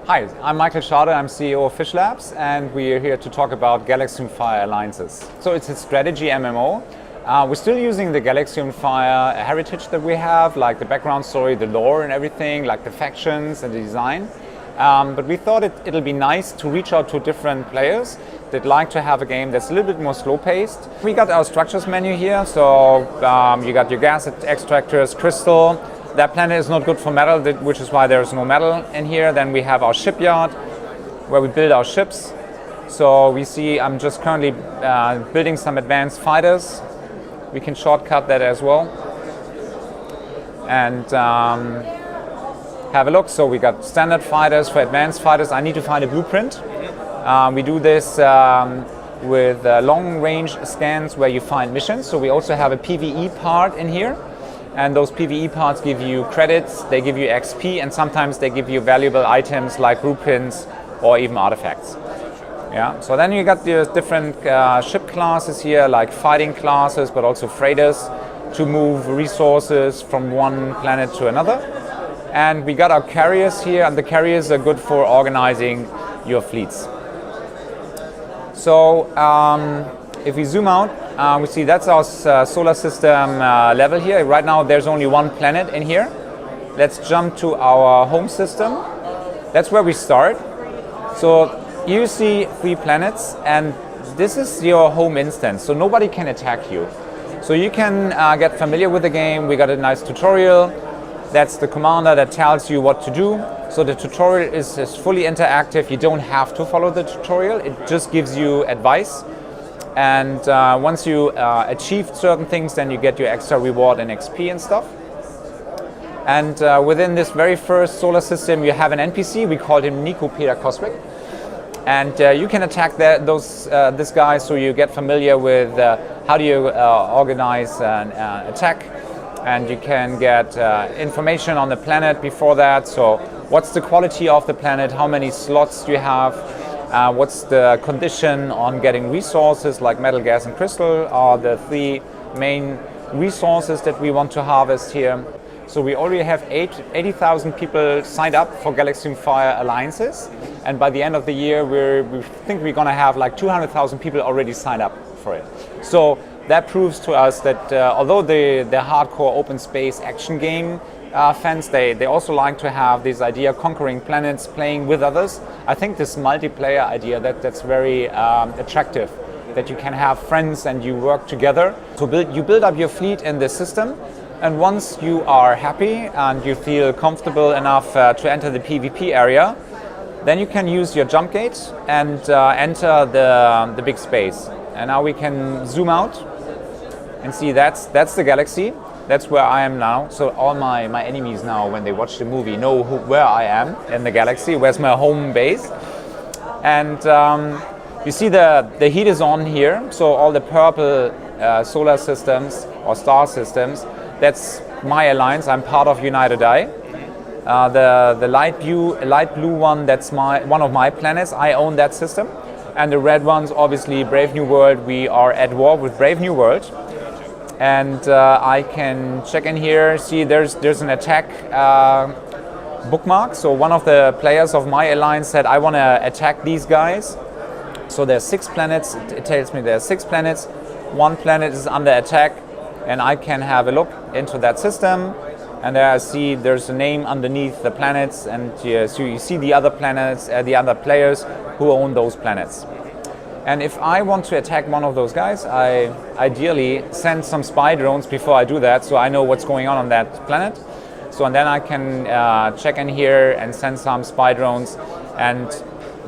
Hi, I'm Michael Schade, I'm CEO of Fish Labs, and we're here to talk about Galaxian Fire Alliances. So it's a strategy MMO. We're still using the Galaxian Fire heritage that we have, like the background story, the lore and everything, like the factions and the design. But we thought it'll be nice to reach out to different players that like to have a game that's a little bit more slow-paced. We got our structures menu here, so you got your gas extractors, crystal. That planet is not good for metal, which is why there's no metal in here. Then we have our shipyard, where we build our ships. So we see I'm just currently building some advanced fighters. We can shortcut that as well. And have a look. So we got standard fighters. For advanced fighters, I need to find a blueprint. We do this with long-range scans where you find missions. So we also have a PvE part in here. And those PvE parts give you credits, they give you XP, and sometimes they give you valuable items like blueprints or even artifacts. Yeah. So then you got the different ship classes here, like fighting classes, but also freighters to move resources from one planet to another. And we got our carriers here, and the carriers are good for organizing your fleets. So if we zoom out, we see that's our solar system level here. Right now there's only one planet in here. Let's jump to our home system. That's where we start. So you see 3 planets, and this is your home instance, so nobody can attack you. So you can get familiar with the game. We got a nice tutorial. That's the commander that tells you what to do. So the tutorial is fully interactive. You don't have to follow the tutorial. It just gives you advice. And once you achieve certain things, then you get your extra reward and XP and stuff. And within this very first solar system, you have an NPC. We called him Nico Peter Coswick. And you can attack this guy, so you get familiar with how do you organize an attack. And you can get information on the planet before that. So what's the quality of the planet? How many slots do you have? What's the condition on getting resources like metal, gas, and crystal are the 3 main resources that we want to harvest here. So we already have 80,000 people signed up for Galaxian Fire Alliances. And by the end of the year, we think we're going to have like 200,000 people already signed up for it. So that proves to us that although the hardcore open space action game fans, they also like to have this idea of conquering planets, playing with others. I think this multiplayer idea that's very attractive, that you can have friends and you work together. So you build up your fleet in the system, and once you are happy and you feel comfortable enough to enter the PvP area, then you can use your jump gate and enter the big space. And now we can zoom out and see that's the galaxy. That's where I am now. So all my enemies now, when they watch the movie, know where I am in the galaxy, where's my home base. And you see the heat is on here. So all the purple solar systems or star systems, that's my alliance. I'm part of United Eye. The light blue one, that's one of my planets. I own that system. And the red one's obviously Brave New World. We are at war with Brave New World. And I can check in here, see there's an attack bookmark. So one of the players of my alliance said, I want to attack these guys. So there's 6 planets. It tells me there's 6 planets. 1 planet is under attack, and I can have a look into that system. And there I see there's a name underneath the planets, and so you see the other planets, the other players who own those planets. And if I want to attack one of those guys, I ideally send some spy drones before I do that, so I know what's going on that planet. So and then I can check in here and send some spy drones. And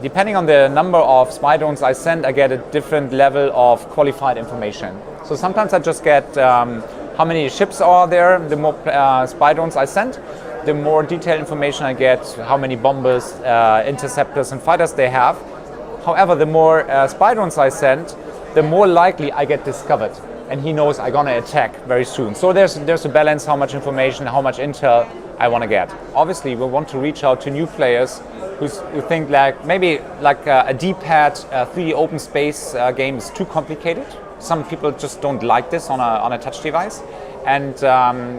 depending on the number of spy drones I send, I get a different level of qualified information. So sometimes I just get how many ships are there. The more spy drones I send, the more detailed information I get, how many bombers, interceptors, and fighters they have. However, the more spy drones I send, the more likely I get discovered, and he knows I'm gonna attack very soon. So there's a balance, how much information, how much intel I want to get. Obviously, we want to reach out to new players who think maybe a D-pad 3D open space game is too complicated. Some people just don't like this on a touch device. And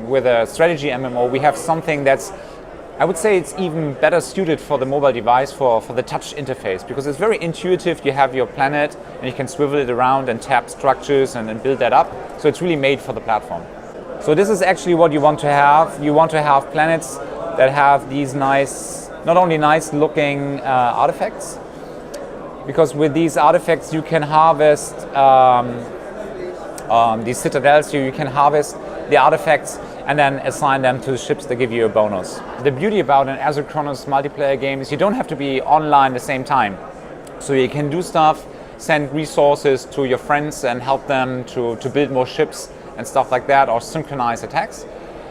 with a strategy MMO, we have something that's I would say it's even better suited for the mobile device for the touch interface, because it's very intuitive. You have your planet and you can swivel it around and tap structures and build that up. So it's really made for the platform. So this is actually what you want to have. You want to have planets that have these nice, not only nice looking artifacts, because with these artifacts you can harvest these citadels. You can harvest the artifacts and then assign them to the ships that give you a bonus. The beauty about an asynchronous multiplayer game is you don't have to be online at the same time. So you can do stuff, send resources to your friends and help them to build more ships and stuff like that, or synchronize attacks.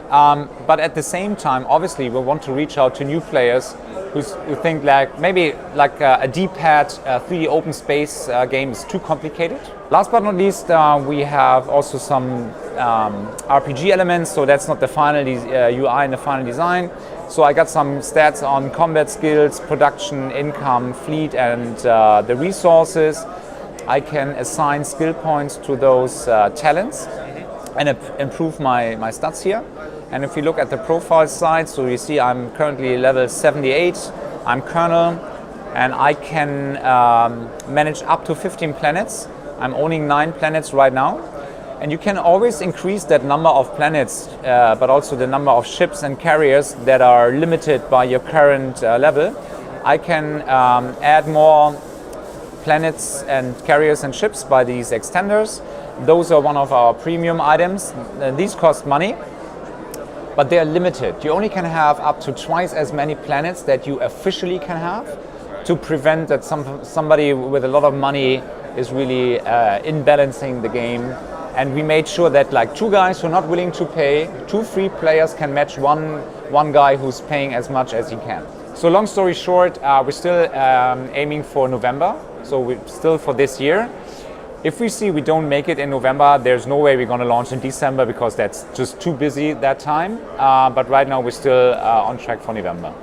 But at the same time, obviously, we want to reach out to new players who think maybe a D-pad 3D open space game is too complicated. Last but not least, we have also some RPG elements, so that's not the final UI and the final design. So I got some stats on combat skills, production, income, fleet, and the resources. I can assign skill points to those talents and improve my stats here. And if you look at the profile side, so you see I'm currently level 78, I'm Colonel, and I can manage up to 15 planets. I'm owning 9 planets right now. And you can always increase that number of planets, but also the number of ships and carriers that are limited by your current level. I can add more planets and carriers and ships by these extenders. Those are one of our premium items. These cost money, but they are limited. You only can have up to twice as many planets that you officially can have, to prevent that somebody with a lot of money is really imbalancing the game. And we made sure that 2 guys who are not willing to pay, 2 free players can match one guy who's paying as much as he can. So long story short, we're still aiming for November, so we're still for this year. If we see we don't make it in November, there's no way we're going to launch in December, because that's just too busy that time. But right now we're still on track for November.